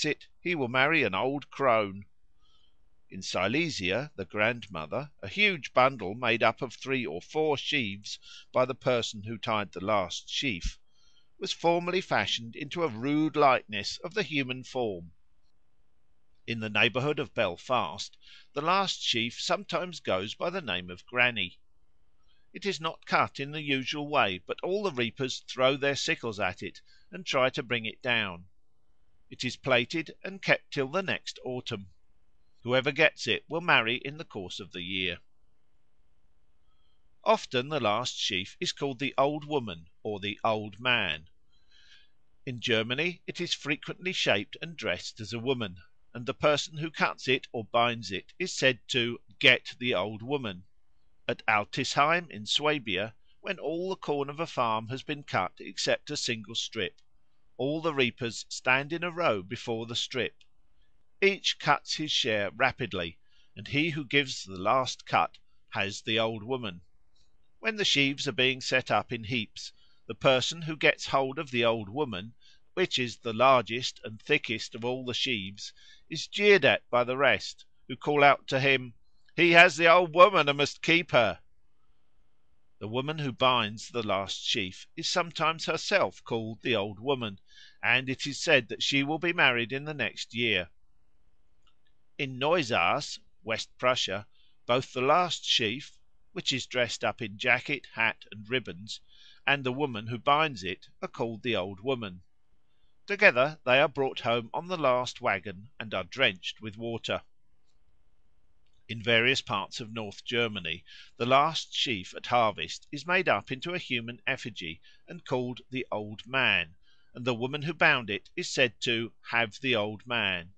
gets it, he will marry an old crone. In Silesia, the grandmother, a huge bundle made up of 3 or 4 sheaves by the person who tied the last sheaf, was formerly fashioned into a rude likeness of the human form. In the neighbourhood of Belfast the last sheaf sometimes goes by the name of Granny. It is not cut in the usual way, but all the reapers throw their sickles at it and try to bring it down. It is plaited and kept till the next autumn. Whoever gets it will marry in the course of the year. Often the last sheaf is called the Old Woman or the Old Man. In Germany it is frequently shaped and dressed as a woman, and the person who cuts it or binds it is said to "get the Old Woman." At Altisheim in Swabia, when all the corn of a farm has been cut except a single strip, all the reapers stand in a row before the strip. Each cuts his share rapidly, and he who gives the last cut has the Old Woman. When the sheaves are being set up in heaps, the person who gets hold of the Old Woman, which is the largest and thickest of all the sheaves, is jeered at by the rest, who call out to him, "He has the Old Woman and must keep her." The woman who binds the last sheaf is sometimes herself called the Old Woman, and it is said that she will be married in the next year. In Neusaas, West Prussia, both the last sheaf, which is dressed up in jacket, hat, and ribbons, and the woman who binds it are called the Old Woman. Together they are brought home on the last waggon and are drenched with water. In various parts of North Germany the last sheaf at harvest is made up into a human effigy and called the Old Man, and the woman who bound it is said to "have the Old Man."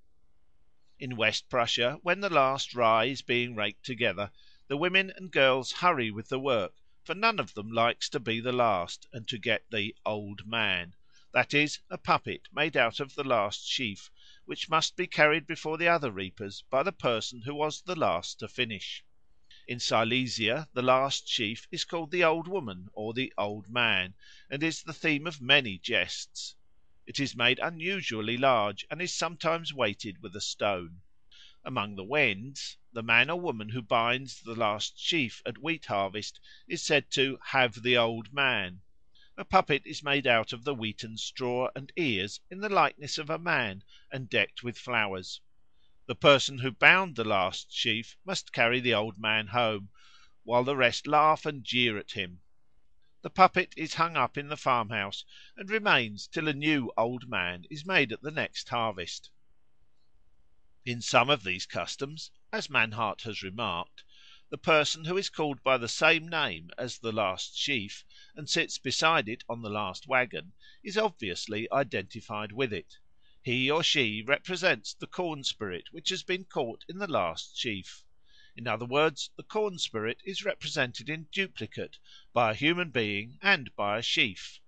In West Prussia, when the last rye is being raked together, the women and girls hurry with the work, for none of them likes to be the last and to get the "Old Man," that is, a puppet made out of the last sheaf, which must be carried before the other reapers by the person who was the last to finish. In Silesia the last sheaf is called the Old Woman or the Old Man, and is the theme of many jests. It is made unusually large, and is sometimes weighted with a stone. Among the Wends the man or woman who binds the last sheaf at wheat harvest is said to "have the Old Man." A puppet is made out of the wheaten straw and ears in the likeness of a man and decked with flowers. The person who bound the last sheaf must carry the Old Man home, while the rest laugh and jeer at him. The puppet is hung up in the farmhouse and remains till a new Old Man is made at the next harvest. In some of these customs, as Mannhardt has remarked, the person who is called by the same name as the last sheaf, and sits beside it on the last waggon, is obviously identified with it. He or she represents the corn spirit which has been caught in the last sheaf. In other words, the corn spirit is represented in duplicate by a human being and by a sheaf.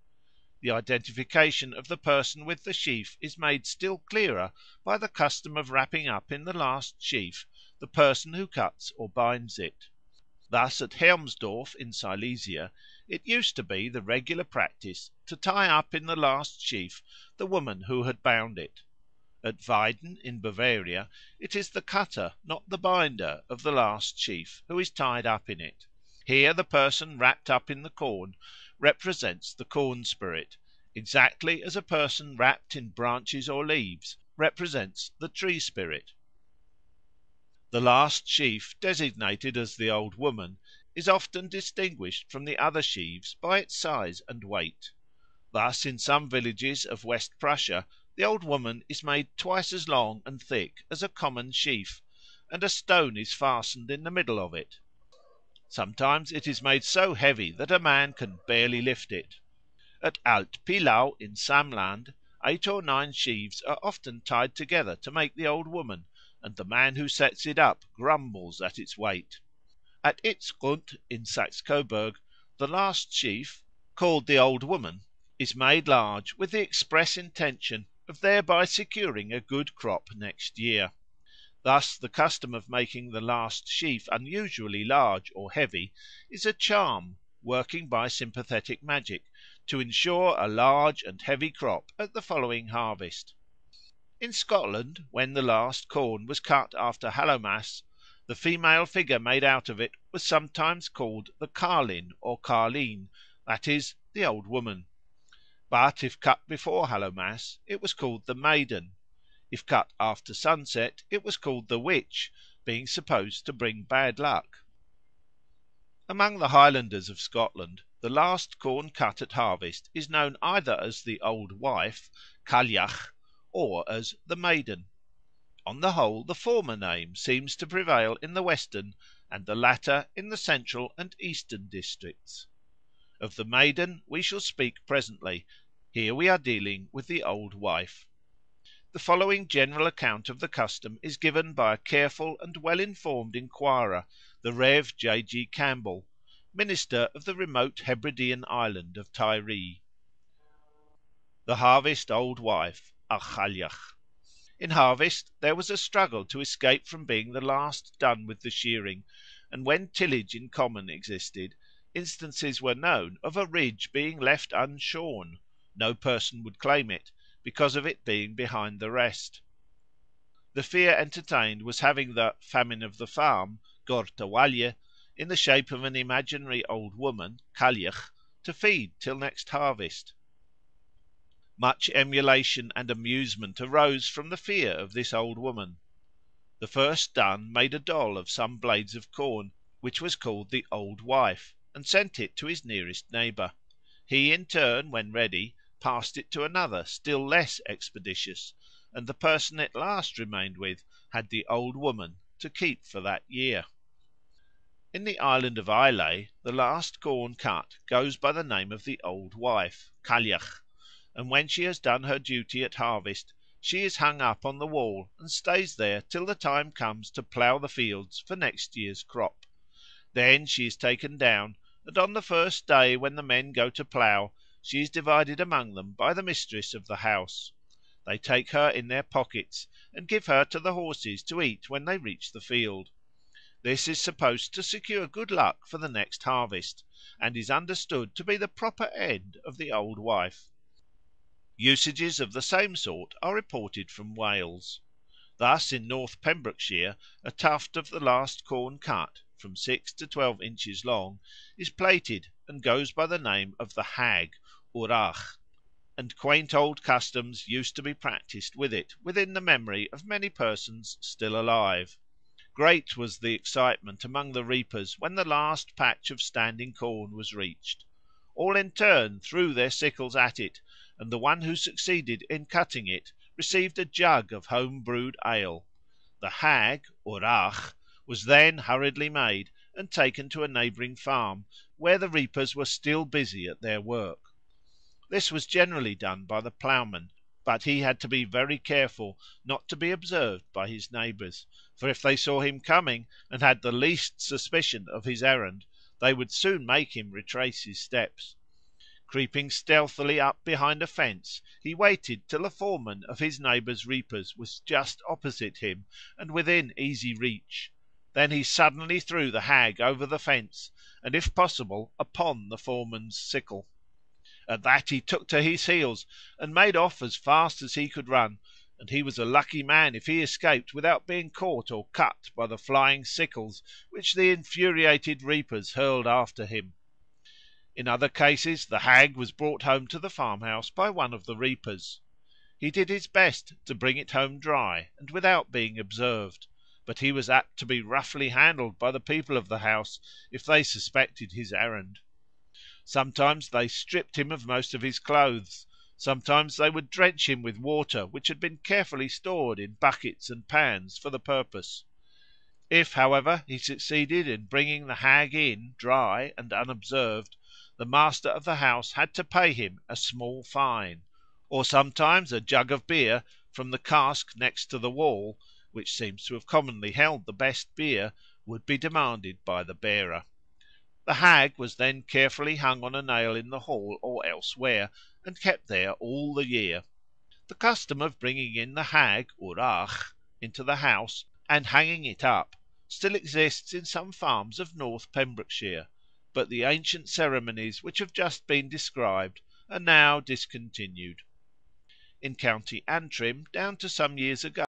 The identification of the person with the sheaf is made still clearer by the custom of wrapping up in the last sheaf the person who cuts or binds it. Thus at Hermsdorf in Silesia it used to be the regular practice to tie up in the last sheaf the woman who had bound it. At Weiden in Bavaria it is the cutter, not the binder, of the last sheaf who is tied up in it. Here the person wrapped up in the corn represents the corn spirit, exactly as a person wrapped in branches or leaves represents the tree spirit. The last sheaf, designated as the Old Woman, is often distinguished from the other sheaves by its size and weight. Thus in some villages of West Prussia the Old Woman is made twice as long and thick as a common sheaf, and a stone is fastened in the middle of it. Sometimes it is made so heavy that a man can barely lift it. At Alt Pilau in Samland 8 or 9 sheaves are often tied together to make the Old Woman, and the man who sets it up grumbles at its weight. At Itzgrund in Saxe Coburg the last sheaf, called the Old Woman, is made large with the express intention of thereby securing a good crop next year. Thus the custom of making the last sheaf unusually large or heavy is a charm, working by sympathetic magic, to ensure a large and heavy crop at the following harvest. In Scotland, when the last corn was cut after Hallowmas, the female figure made out of it was sometimes called the Carlin or Carline, that is, the Old Woman. But if cut before Hallowmas, it was called the Maiden; if cut after sunset, it was called the Witch, being supposed to bring bad luck. Among the Highlanders of Scotland the last corn cut at harvest is known either as the Old Wife (Cailleach) or as the Maiden. On the whole the former name seems to prevail in the western and the latter in the central and eastern districts. Of the Maiden we shall speak presently; here we are dealing with the Old Wife. The following general account of the custom is given by a careful and well informed inquirer, the Rev. J. G. Campbell, minister of the remote Hebridean island of Tiree. The Harvest Old Wife, a Cailleach. In harvest there was a struggle to escape from being the last done with the shearing, and when tillage in common existed, instances were known of a ridge being left unshorn; no person would claim it, because of it being behind the rest. The fear entertained was having the "famine of the farm" (gortawalje) in the shape of an imaginary old woman (cailleach) to feed till next harvest. Much emulation and amusement arose from the fear of this old woman. The first done made a doll of some blades of corn, which was called the Old Wife, and sent it to his nearest neighbour. He in turn, when ready, passed it to another still less expeditious, and the person it last remained with had the Old Woman to keep for that year. In the island of Islay the last corn cut goes by the name of the Old Wife, Cailleach, and when she has done her duty at harvest she is hung up on the wall and stays there till the time comes to plough the fields for next year's crop. Then she is taken down, and on the first day when the men go to plough she is divided among them by the mistress of the house. They take her in their pockets, and give her to the horses to eat when they reach the field. This is supposed to secure good luck for the next harvest, and is understood to be the proper end of the Old Wife. Usages of the same sort are reported from Wales. Thus in North Pembrokeshire a tuft of the last corn cut, from 6 to 12 inches long, is plaited and goes by the name of the Hag (wrach), and quaint old customs used to be practised with it within the memory of many persons still alive. Great was the excitement among the reapers when the last patch of standing corn was reached. All in turn threw their sickles at it, and the one who succeeded in cutting it received a jug of home brewed ale. The Hag (wrach) was then hurriedly made and taken to a neighbouring farm, where the reapers were still busy at their work. This was generally done by the ploughman, but he had to be very careful not to be observed by his neighbours, for if they saw him coming and had the least suspicion of his errand, they would soon make him retrace his steps. Creeping stealthily up behind a fence, he waited till the foreman of his neighbour's reapers was just opposite him and within easy reach. Then he suddenly threw the Hag over the fence, and, if possible, upon the foreman's sickle. At that he took to his heels and made off as fast as he could run, and he was a lucky man if he escaped without being caught or cut by the flying sickles which the infuriated reapers hurled after him. In other cases the Hag was brought home to the farmhouse by one of the reapers. He did his best to bring it home dry and without being observed, but he was apt to be roughly handled by the people of the house if they suspected his errand. Sometimes they stripped him of most of his clothes; sometimes they would drench him with water which had been carefully stored in buckets and pans for the purpose. If, however, he succeeded in bringing the Hag in dry and unobserved, the master of the house had to pay him a small fine, or sometimes a jug of beer from the cask next to the wall, which seems to have commonly held the best beer, would be demanded by the bearer. The Hag was then carefully hung on a nail in the hall or elsewhere, and kept there all the year. The custom of bringing in the Hag (wrach) into the house and hanging it up still exists in some farms of North Pembrokeshire, but the ancient ceremonies which have just been described are now discontinued. In County Antrim, down to some years ago.